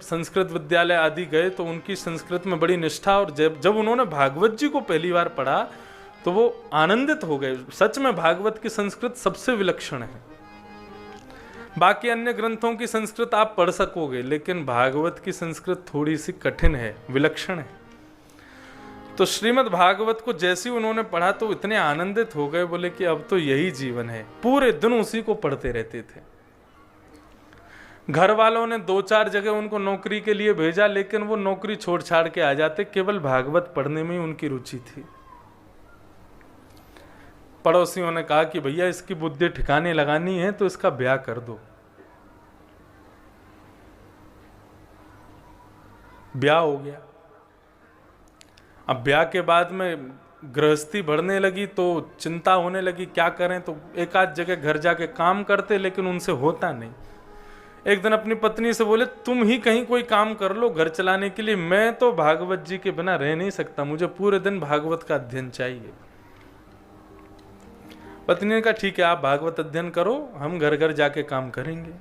संस्कृत विद्यालय आदि गए तो उनकी संस्कृत में बड़ी निष्ठा, और जब उन्होंने भागवत जी को पहली बार पढ़ा तो वो आनंदित हो गए। सच में भागवत की संस्कृत सबसे विलक्षण है। बाकी अन्य ग्रंथों की संस्कृत आप पढ़ सकोगे, लेकिन भागवत की संस्कृत थोड़ी सी कठिन है, विलक्षण है। तो श्रीमद् भागवत को जैसे ही उन्होंने पढ़ा तो इतने आनंदित हो गए, बोले कि अब तो यही जीवन है। पूरे दिन उसी को पढ़ते रहते थे। घर वालों ने 2-4 जगह उनको नौकरी के लिए भेजा, लेकिन वो नौकरी छोड़ छाड़ के आ जाते, केवल भागवत पढ़ने में ही उनकी रुचि थी। पड़ोसियों ने कहा कि भैया इसकी बुद्धि ठिकाने लगानी है तो इसका ब्याह कर दो। ब्याह हो गया। अब ब्याह के बाद में गृहस्थी बढ़ने लगी तो चिंता होने लगी क्या करें, तो एक आध जगह घर जाके काम करते, लेकिन उनसे होता नहीं। एक दिन अपनी पत्नी से बोले तुम ही कहीं कोई काम कर लो घर चलाने के लिए, मैं तो भागवत जी के बिना रह नहीं सकता, मुझे पूरे दिन भागवत का अध्ययन चाहिए। पत्नी ने कहा ठीक है आप भागवत अध्ययन करो, हम घर घर जाके काम करेंगे।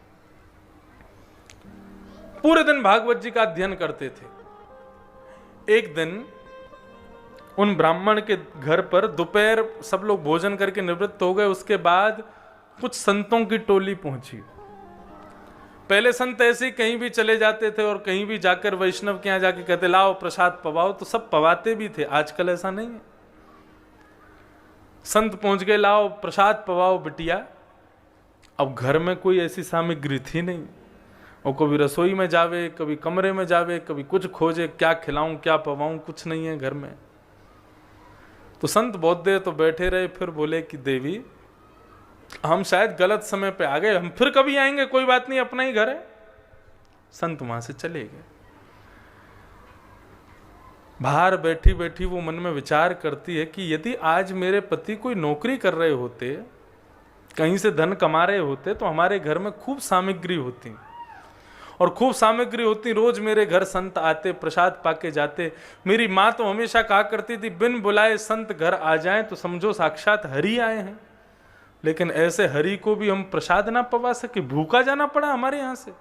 पूरे दिन भागवत जी का अध्ययन करते थे। एक दिन उन ब्राह्मण के घर पर दोपहर सब लोग भोजन करके निवृत्त हो गए। उसके बाद कुछ संतों की टोली पहुंची। पहले संत ऐसे ही कहीं भी चले जाते थे और कहीं भी जाकर वैष्णव के यहां जाके कहते लाओ प्रसाद पवाओ, तो सब पवाते भी थे। आजकल ऐसा नहीं है। संत पहुंच गए, लाओ प्रसाद पवाओ बिटिया। अब घर में कोई ऐसी सामग्री थी नहीं, और कभी रसोई में जावे, कभी कमरे में जावे, कभी कुछ खोजे, क्या खिलाऊं क्या पवाऊं, कुछ नहीं है घर में। तो संत बहुत देर तो बैठे रहे, फिर बोले कि देवी हम शायद गलत समय पे आ गए, हम फिर कभी आएंगे, कोई बात नहीं, अपना ही घर है। संत वहां से चले गए। बाहर बैठी बैठी वो मन में विचार करती है कि यदि आज मेरे पति कोई नौकरी कर रहे होते, कहीं से धन कमा रहे होते, तो हमारे घर में खूब सामग्री होती, और खूब सामग्री होती, रोज मेरे घर संत आते, प्रसाद पाके जाते। मेरी माँ तो हमेशा कहा करती थी बिन बुलाए संत घर आ जाएं तो समझो साक्षात हरि आए हैं। लेकिन ऐसे हरि को भी हम प्रसाद ना पवा सके, भूखा जाना पड़ा हमारे यहां से।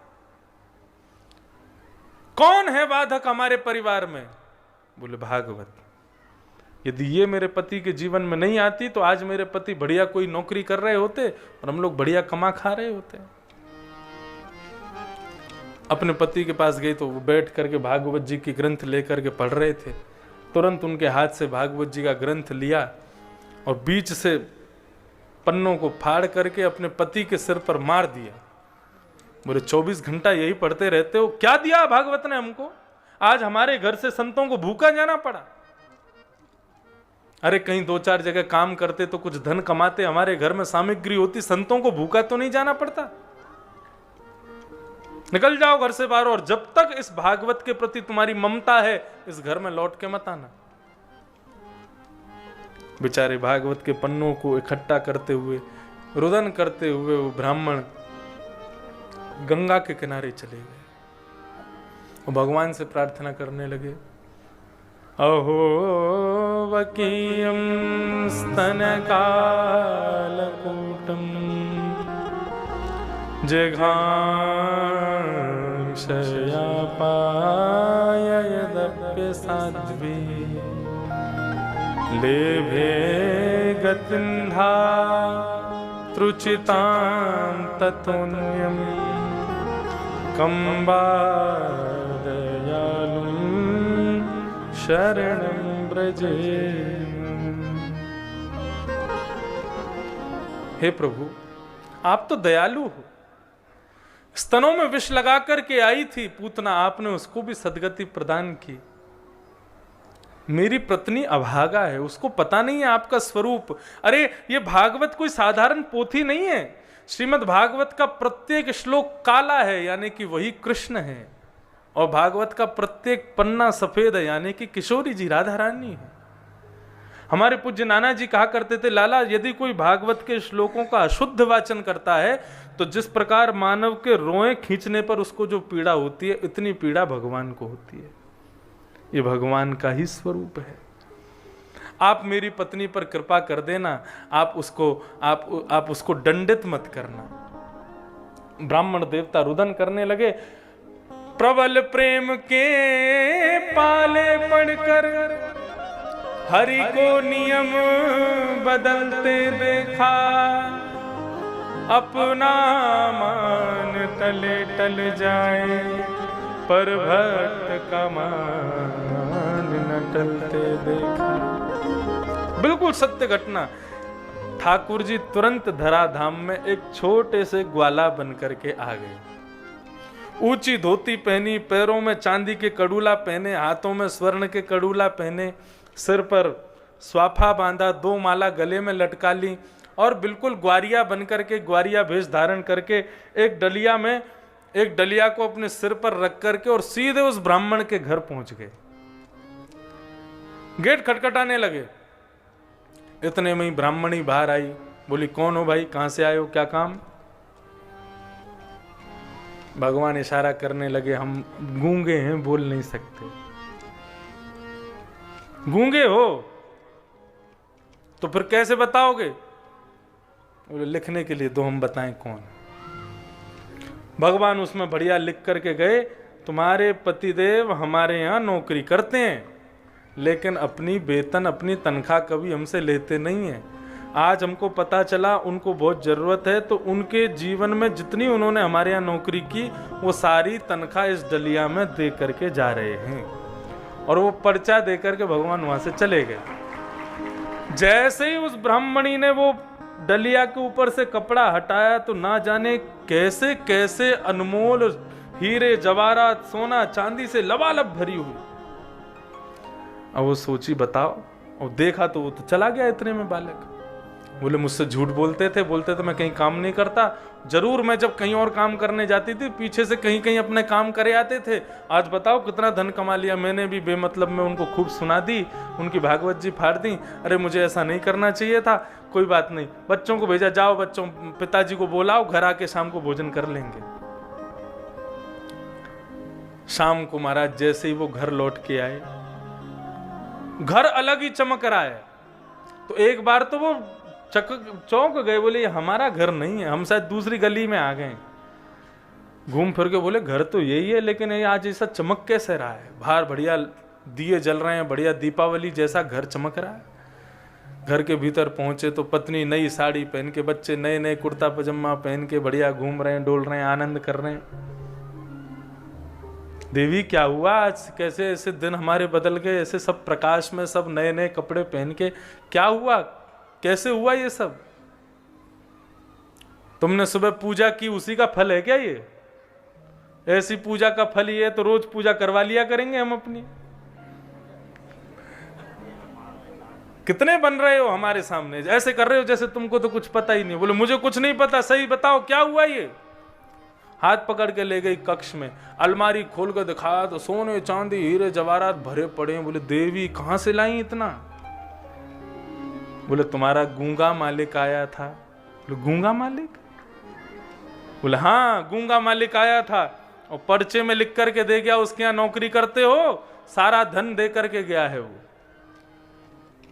कौन है बाधक हमारे परिवार में? बोले भागवत। यदि ये मेरे पति के जीवन में नहीं आती तो आज मेरे पति बढ़िया कोई नौकरी कर रहे होते और हम लोग बढ़िया कमा खा रहे होते। अपने पति के पास गई तो वो बैठ करके भागवत जी की ग्रंथ लेकर के पढ़ रहे थे। तुरंत उनके हाथ से भागवत जी का ग्रंथ लिया और बीच से पन्नों को फाड़ करके अपने पति के सिर पर मार दिया। बोले 24 घंटा यही पढ़ते रहते हो, क्या दिया भागवत ने हमको? आज हमारे घर से संतों को भूखा जाना पड़ा। अरे कहीं 2-4 जगह काम करते तो कुछ धन कमाते, हमारे घर में सामग्री होती, संतों को भूखा तो नहीं जाना पड़ता। निकल जाओ घर से बाहर, और जब तक इस भागवत के प्रति तुम्हारी ममता है इस घर में लौट के मत आना। बेचारे भागवत के पन्नों को इकट्ठा करते हुए, रुदन करते हुए वो ब्राह्मण गंगा के किनारे चले गए और भगवान से प्रार्थना करने लगे। अहो वकीयम स्तनकालकूटम जिघांशयापाय यदप्य साध्वी लेभे गतिन्धा त्रुचितां ततोन्यं कंबादयालुं शरणं ब्रजे। हे प्रभु आप तो दयालु हो। स्तनों में विष लगा करके आई थी पूतना, आपने उसको भी सदगति प्रदान की। मेरी पत्नी अभागा है, उसको पता नहीं है आपका स्वरूप। अरे ये भागवत कोई साधारण पोथी नहीं है। श्रीमद् भागवत का प्रत्येक श्लोक काला है, यानी कि वही कृष्ण है, और भागवत का प्रत्येक पन्ना सफेद है, यानी कि किशोरी जी राधा रानी है। हमारे पूज्य नाना जी कहा करते थे, लाला यदि कोई भागवत के श्लोकों का अशुद्ध वाचन करता है तो जिस प्रकार मानव के रोए खींचने पर उसको जो पीड़ा होती है, इतनी पीड़ा भगवान को होती है। ये भगवान का ही स्वरूप है। आप मेरी पत्नी पर कृपा कर देना, आप उसको दंडित मत करना। ब्राह्मण देवता रुदन करने लगे। प्रबल प्रेम के पाले पढ़कर हरि को नियम बदलते देखा, अपना मान टले टल जाए पर भक्त का मान न टलते देखा। बिल्कुल सत्य घटना। ठाकुर जी तुरंत धराधाम में एक छोटे से ग्वाला बन करके आ गए। ऊंची धोती पहनी, पैरों में चांदी के कड़ूला पहने, हाथों में स्वर्ण के कड़ूला पहने, सिर पर स्वाफा बांधा, 2 माला गले में लटका ली और बिल्कुल ग्वारिया बन करके, ग्वारिया भेष धारण करके एक डलिया को अपने सिर पर रख करके और सीधे उस ब्राह्मण के घर पहुंच गए। गेट खटखटाने लगे। इतने में ही ब्राह्मणी बाहर आई, बोली कौन हो भाई, कहां से आए हो, क्या काम? भगवान इशारा करने लगे, हम गूंगे हैं, बोल नहीं सकते। गूंगे हो तो फिर कैसे बताओगे? बोले लिखने के लिए दो, हम बताएं कौन। भगवान उसमें बढ़िया लिख करके गए, तुम्हारे पतिदेव हमारे यहां नौकरी करते हैं, लेकिन अपनी वेतन, अपनी तनख्वाह कभी हमसे लेते नहीं है। आज हमको पता चला उनको बहुत जरूरत है, तो उनके जीवन में जितनी उन्होंने हमारे यहाँ नौकरी की वो सारी तनख्वाह इस डलिया में दे करके जा रहे हैं। और वो पर्चा दे करके भगवान वहां से चले गए। जैसे ही उस ब्राह्मणी ने वो डलिया के ऊपर से कपड़ा हटाया तो ना जाने कैसे कैसे अनमोल हीरे जवाहरात, सोना चांदी से लबालब भरी हुई। अब वो सोची बताओ, और देखा तो वो तो चला गया इतने में बालक। बोले मुझसे झूठ बोलते थे मैं कहीं काम नहीं करता। जरूर मैं जब कहीं और काम करने जाती थी पीछे से कहीं कहीं अपने काम करे आते थे। आज बताओ कितना धन कमा लिया मैंने भी बेमतलब में उनको खूब सुना दी, उनकी भागवत जी फाड़ दी। अरे मुझे ऐसा नहीं करना चाहिए था। कोई बात नहीं, बच्चों को भेजा, जाओ बच्चों पिताजी को बोलाओ, घर आके शाम को भोजन कर लेंगे। शाम को महाराज जैसे ही वो घर लौट के आए, घर अलग ही चमक रहा है। तो एक बार तो वो चौंक गए, बोले ये हमारा घर नहीं है, हम शायद दूसरी गली में आ गए। घूम फिर के बोले घर तो यही है, लेकिन ये आज ऐसा चमक कैसे रहा है? बाहर बढ़िया दिए जल रहे हैं, बढ़िया दीपावली जैसा घर चमक रहा है। घर के भीतर पहुंचे तो पत्नी नई साड़ी पहन के, बच्चे नए नए कुर्ता पजामा पहन के बढ़िया घूम रहे हैं, डोल रहे हैं, आनंद कर रहे हैं। देवी क्या हुआ आज, कैसे ऐसे दिन हमारे बदल गए, ऐसे सब प्रकाश में, सब नए नए कपड़े पहन के, क्या हुआ, कैसे हुआ ये सब? तुमने सुबह पूजा की, उसी का फल है क्या ये? ऐसी पूजा का फल ये तो रोज पूजा करवा लिया करेंगे हम अपनी। कितने बन रहे हो हमारे सामने, ऐसे कर रहे हो जैसे तुमको तो कुछ पता ही नहीं। बोले मुझे कुछ नहीं पता, सही बताओ क्या हुआ ये? हाथ पकड़ के ले गई कक्ष में, अलमारी खोल कर दिखाया तो सोने चांदी हीरे जवाहरात भरे पड़े हैं। बोले देवी कहां से लाई इतना? बोले तुम्हारा गूंगा मालिक आया था। बोले गूंगा मालिक? बोले हाँ गूंगा मालिक आया था और पर्चे में लिख करके दे गया, उसके यहाँ नौकरी करते हो, सारा धन दे करके गया है वो।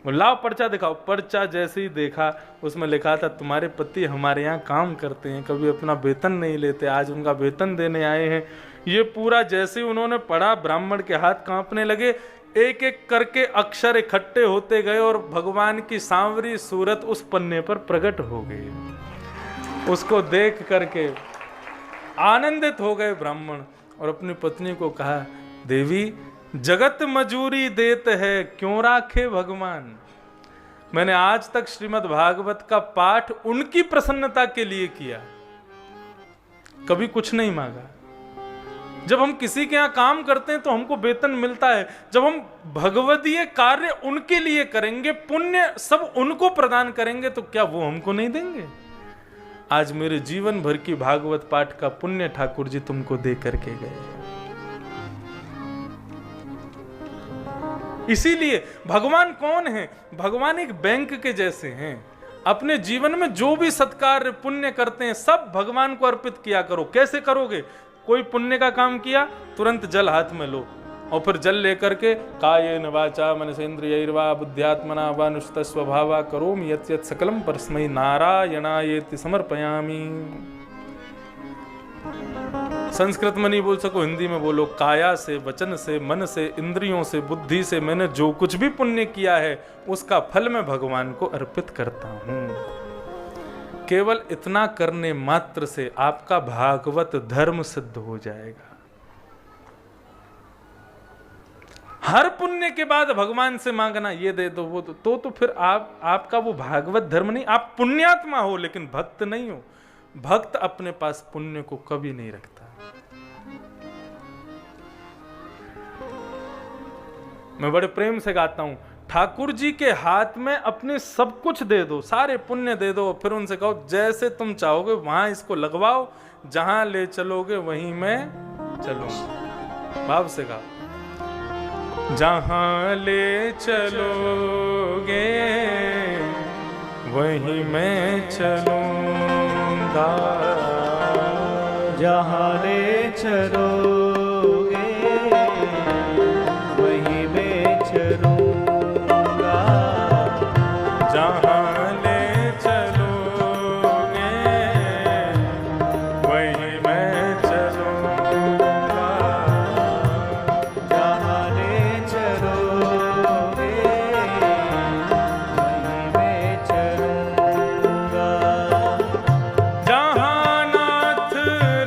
बोले लाओ पर्चा दिखाओ। पर्चा जैसे ही देखा उसमें लिखा था तुम्हारे पति हमारे यहाँ काम करते हैं, कभी अपना वेतन नहीं लेते, आज उनका वेतन देने आए हैं। ये पूरा जैसे ही उन्होंने पढ़ा ब्राह्मण के हाथ कांपने लगे, एक एक करके अक्षर इकट्ठे होते गए और भगवान की सांवरी सूरत उस पन्ने पर प्रकट हो गई। उसको देख करके आनंदित हो गए ब्राह्मण और अपनी पत्नी को कहा, देवी जगत मजूरी देते है, क्यों राखे भगवान। मैंने आज तक श्रीमद् भागवत का पाठ उनकी प्रसन्नता के लिए किया, कभी कुछ नहीं मांगा। जब हम किसी के यहाँ काम करते हैं तो हमको वेतन मिलता है, जब हम भगवदीय कार्य उनके लिए करेंगे, पुण्य सब उनको प्रदान करेंगे, तो क्या वो हमको नहीं देंगे? आज मेरे जीवन भर की भागवत पाठ का पुण्य ठाकुर जी तुमको दे करके गए। इसीलिए भगवान कौन है? भगवान एक बैंक के जैसे हैं। अपने जीवन में जो भी सत्कार पुण्य करते हैं सब भगवान को अर्पित किया करो। कैसे करोगे? कोई पुण्य का काम किया, तुरंत जल हाथ में लो और फिर जल लेकर के कायेन वाचा मनसेन्द्रियैर्वा बुद्ध्यात्मना वा नुष्ट स्वभावा करोमि यत् यत् सकलम परस्मै नारायणायेति समर्पयामि। संस्कृत में नहीं बोल सको हिंदी में बोलो, काया से, वचन से, मन से, इंद्रियों से, बुद्धि से मैंने जो कुछ भी पुण्य किया है उसका फल मैं भगवान को अर्पित करता हूं। केवल इतना करने मात्र से आपका भागवत धर्म सिद्ध हो जाएगा। हर पुण्य के बाद भगवान से मांगना ये दे दो वो दो, तो फिर आपका वो भागवत धर्म नहीं, आप पुण्यात्मा हो लेकिन भक्त नहीं हो। भक्त अपने पास पुण्य को कभी नहीं रखता। मैं बड़े प्रेम से गाता हूं, ठाकुर जी के हाथ में अपने सब कुछ दे दो, सारे पुण्य दे दो, फिर उनसे कहो जैसे तुम चाहोगे वहां इसको लगवाओ, जहां ले चलोगे वहीं मैं चलूंगा। भाव से गाओ, जहां ले चलोगे वहीं मैं चलूंगा, जहां ले चलोगे वहीं मैं चलूंगा, जहां ले चलोगे वहीं मैं चलूंगा, जहां ले चलोगे वहीं मैं चलूंगा, जहां नाथ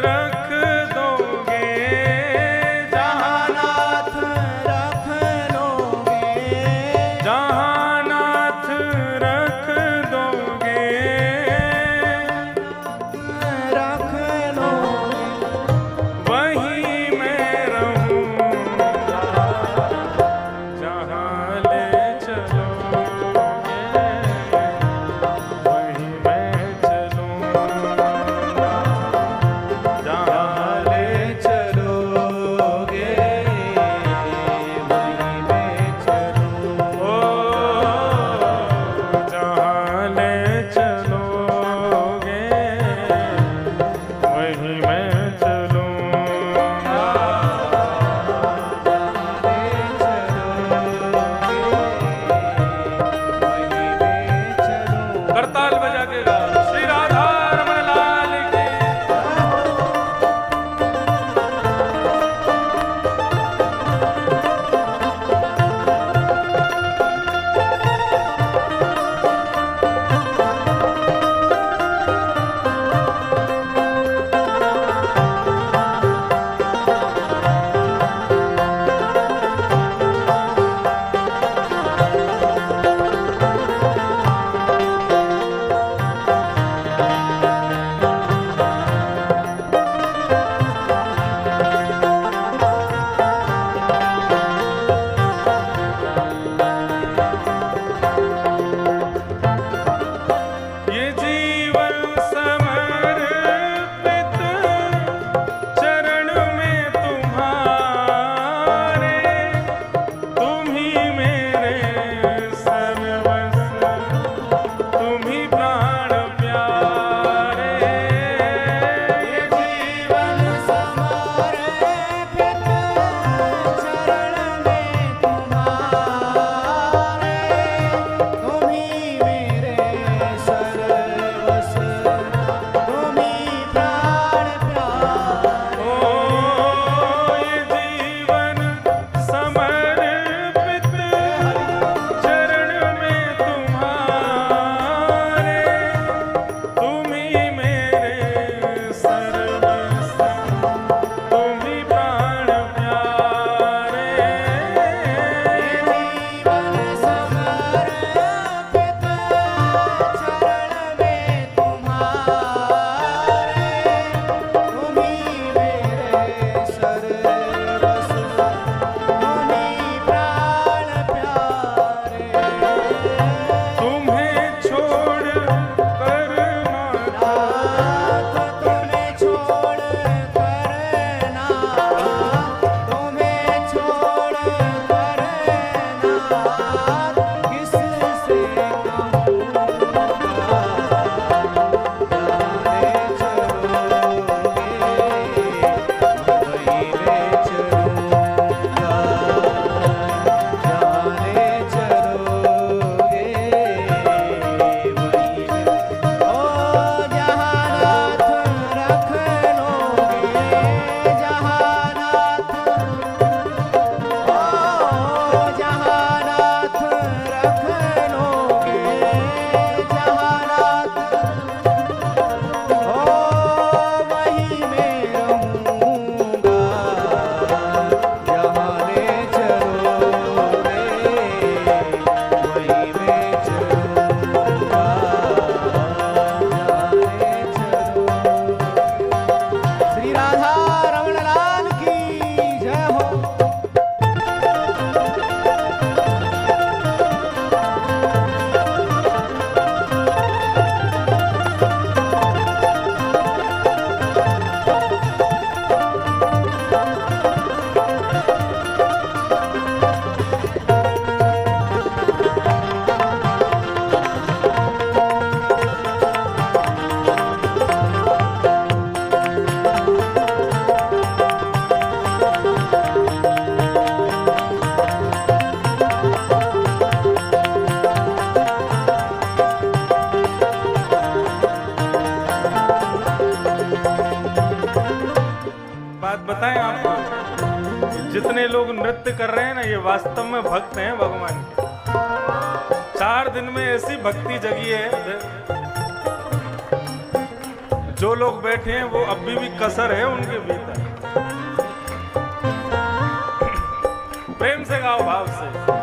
रख दोगे जितने लोग नृत्य कर रहे हैं ना, ये वास्तव में भक्त हैं भगवान के। 4 दिन में ऐसी भक्ति जगी है, जो लोग बैठे हैं वो अभी भी कसर है उनके भीतर। प्रेम से गाओ, भाव से।